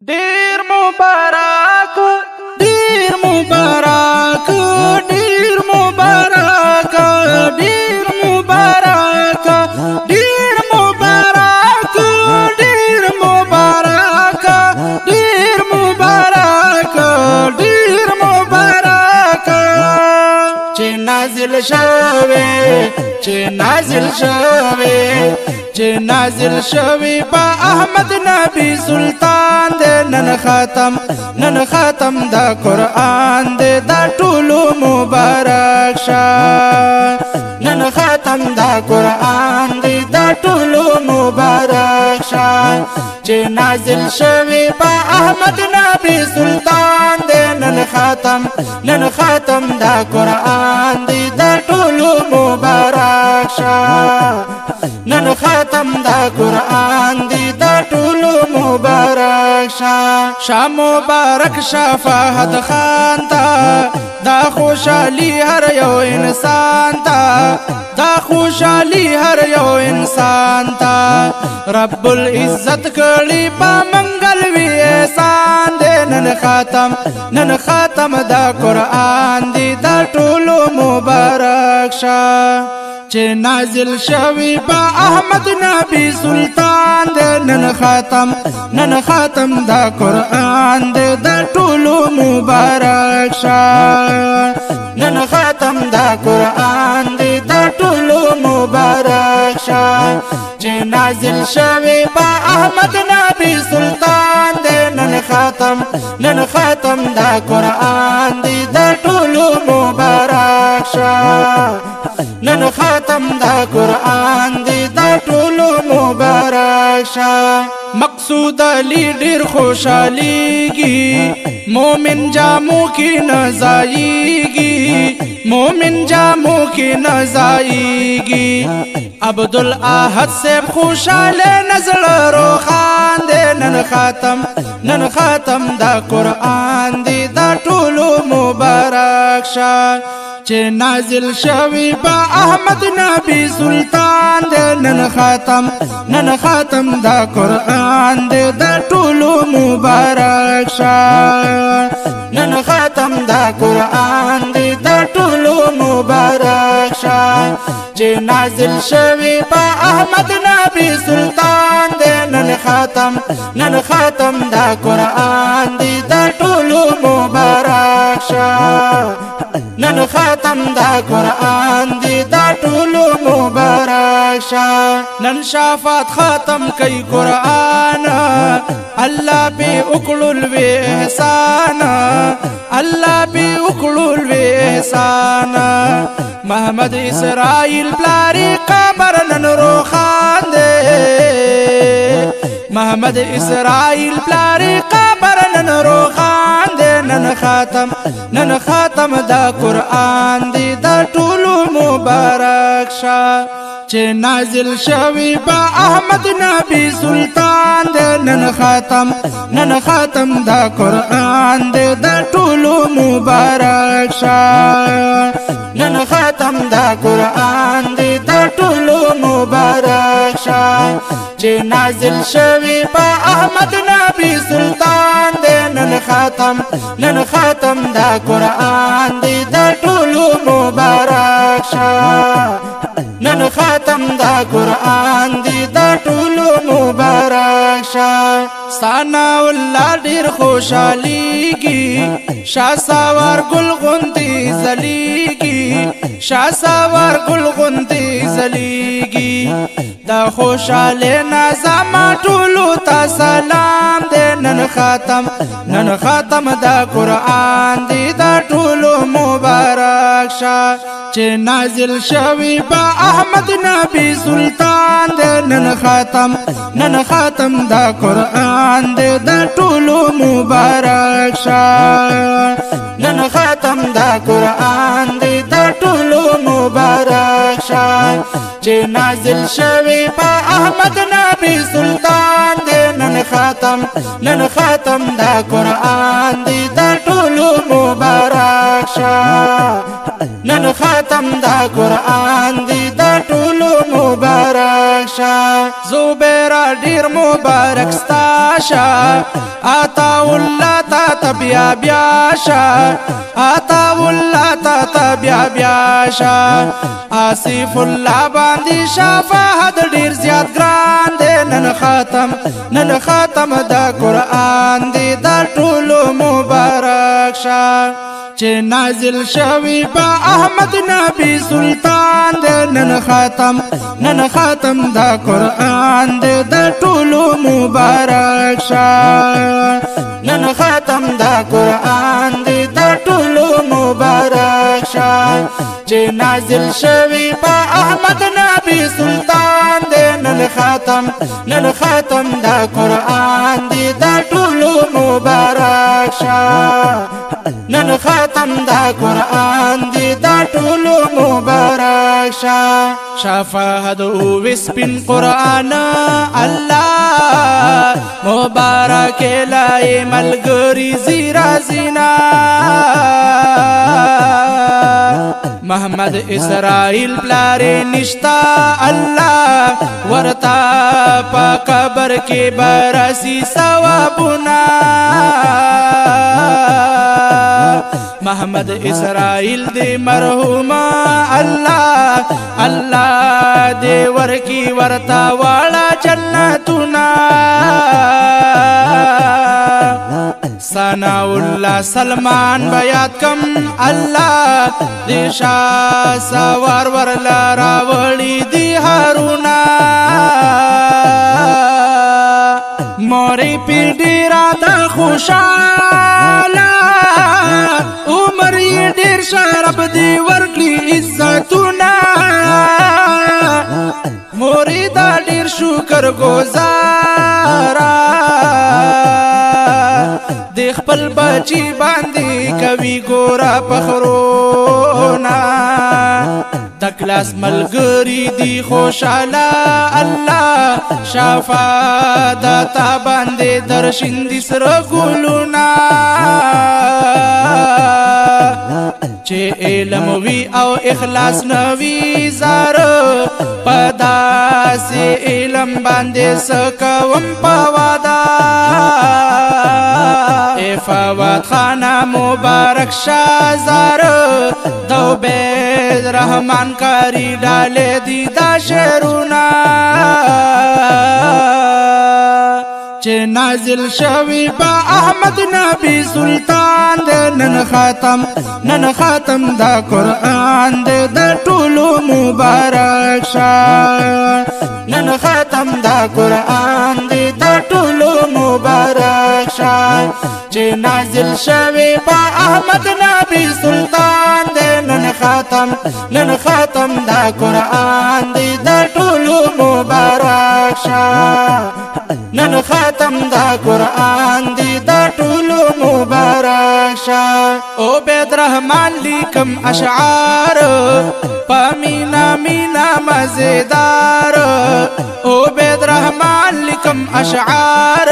ډیر مبارک ډیر مبارک ډیر مبارک ډیر مبارک ډیر مبارک ډیر مبارک ډیر مبارک ډیر مبارک چې نازل شوی با احمد نبی سلطان دے نن ختم دا قرآن دے دا ټولو مبارک شاه نن ختم دا قرآن دے دا ټولو مبارک شاه چې نازل شوی با احمد نبی سلطان دے نن ختم دا قرآن دے دا ټولو مبارک شاه نن ختم دا قرآن دی دا ټولو مبارک شاه مبارک شاه فهد خان تا دا خوشالي هر یو انسان تا دا خوشالي هر یو انسان تا رب العزت کړي په منګل وی احسان دې نن ختم دا قرآن دی دا ټولو مبارک شاه چې نازل شوی با احمد نبی سلطان دے نن ختم دا قرآن دے دا ټولو مبارک شاه نن ختم دا قرآن دے دا ټولو مبارک شاه چې نازل شوی با احمد نبی سلطان دے نن ختم دا قرآن دے دا ټولو مبارک شاه نن ختم دا قرآن دی دا ټولو مبارک شاه مقصود علی ډیر خوشاليږي مومن جامو کې نزایږي عبد الاحد صاحب خوشاله نظر روخان دے نن ختم دا قرآن دی دا ټولو مبارک شاه چې نازل شوی با احمد نبی سلطان دے نن ختم دا قرآن دے دا ټولو مبارک شاه نن ختم دا قرآن دے دا ټولو مبارک شاه چې نازل شوی با احمد نبی سلطان دے نن ختم دا قرآن دے دا ټولو مبارک شاه نن ختم دا قرآن دی دا ټولو مبارک شاه نن شافات ختم کئی قرآن الله پی اکلل وی احسان محمد اسرائیل پلاری قبر نن روخان دے محمد اسرائیل پلاری قبر نن روخان دے نن ختم دا قرآن دی دا ټولو مبارک شاه چې نازل شوی با احمد نبی سلطان دے نن ختم دا قرآن دے دا ټولو مبارک شاه نن ختم دا قرآن دے دا ټولو مبارک شاه چې نازل شوی با احمد نبی سلطان دے نن ختم دا قرآن دے دا ټولو مبارک شاه نن ختم دا قرآن دی دا ټولو مبارک شاه ستانا والله ډیر خوشاليږي شاه سوار ګل غوندي زلیږي دا خوشاله نظام ټولو ته سلام دے نن ختم دا قرآن دی دا ټولو مبارک شاه چې نازل شوی با احمد نبی سلطان دے نن ختم دا قرآن دے دا ټولو مبارک شاه نن ختم دا قرآن دے دا ټولو مبارک شاه چې نازل شوی با احمد نبی سلطان دے نن ختم دا قرآن دے دا ټولو مبارک شاه نن ختم دا قرآن دی دا ټولو مبارک شا زبیر ډیر مبارک ستا شا عطا الله تا بیا بیا شا عطا الله تا بیا بیا شا آصف الله باندې شفاعت ډیر زیات ګران دی نن ختم دا قرآن دی دا ټولو مبارک شا چې نازل شوی با احمد نبی سلطان دی نن ختم دا قرآن دی دا ټولو مبارک شا نن ختم دا قرآن دی دا ټولو مبارک شا چې نازل شوی با احمد نبی سلطان دی نن ختم دا قرآن دی دا ټولو مبارک شا نن ختم دا قرآن دی دا ټولو مبارک شا شفاعت او سپین قرآن الله مبارک لای ملګری زیرا زینا محمد اسرائیل پلاره نشتا الله ورتا پا قبر کې برسی ثوابنا محمد اسرائیل دی مرحوما الله دی ورکی ورتا والا جنتنا ثنا الله سلمان بیات کم الله دی شاه سوار ورلا راوړي دی هارونا موري پیډی را د خوشاله عمر یې ډیر شراب دی ورکړي عزتونه موري دا ډیر شکر گزارا د خپل بچی باندې کوي ګورا پخرونا د کلاس ملګری دی خوشاله الله شفاعت تا باندې درشندې سره ګلونا چې علم وی او اخلاص نوی زار پدا سے علم باندې سکوم پوادا فواد خانه مبارک شازار دو بید رحمان کاری ڈالے دی دا شعرونا چې نازل شوی با احمد نبی سلطان دی نن ختم دا قرآن دی دا ټولو مبارک شا نن ختم دا قرآن دی دا ټولو مبارک شا چې نازل شوی با احمد نبی سلطان دی نن ختم دا قرآن دی دا ټولو مبارک شا نن ختم دا قرآن دی دا ټولو مبارک شا عبید رحمان لیکم اشعار پمینا مینا مزیدار عبید رحمان لیکم اشعار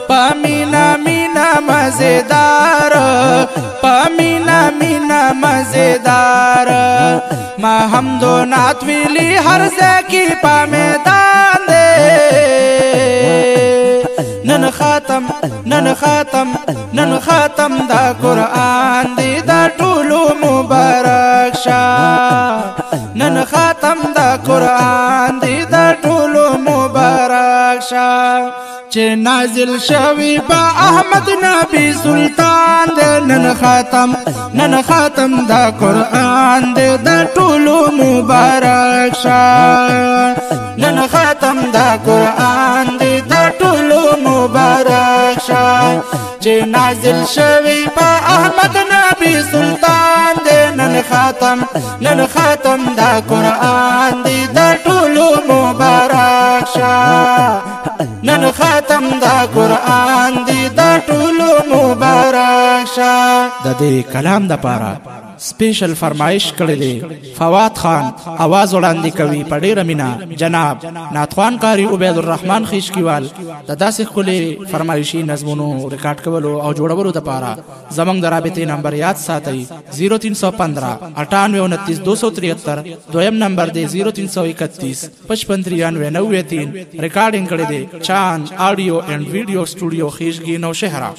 پمینا مینا مزیدار پمینا مینا مزیدار ما حمدو نعت ویلی هر ځای په میدان دی نن ختم دا قرآن دی دا ټولو مبارک شا نن ختم دا قرآن دی دا ټولو مبارک شا چې نازل شوی با احمد نبی سلطان دی نن ختم دا قرآن دی دا ټولو مبارک شا نن ختم دا قرآن دی دا ټولو مبارک شا چې نازل شوی با احمد نبی سلطان دی نن ختم دا قرآن دی دا ټولو مبارک شا نن ختم دا قرآن دی دا ټولو مبارک شا بیاشا د دې کلام د پاره سپیشل فرمایش کړی دی فواد خان आवाज وړاندې کوي په ډیره مینا جناب ناتخوان قاری عبید الرحمن خیشکیوال د داسې خولي فرمایشي نظمونو ریکارډ کولو او جوړولو لپاره زمنګ د رابطې نمبر یاد ساتئ 0315 9829 273 دویم نمبر دی 0331 5593 ریکارډینګ کړی دی چاند آډیو اینڈ ویډیو سټوډیو خیشګي نو شهرا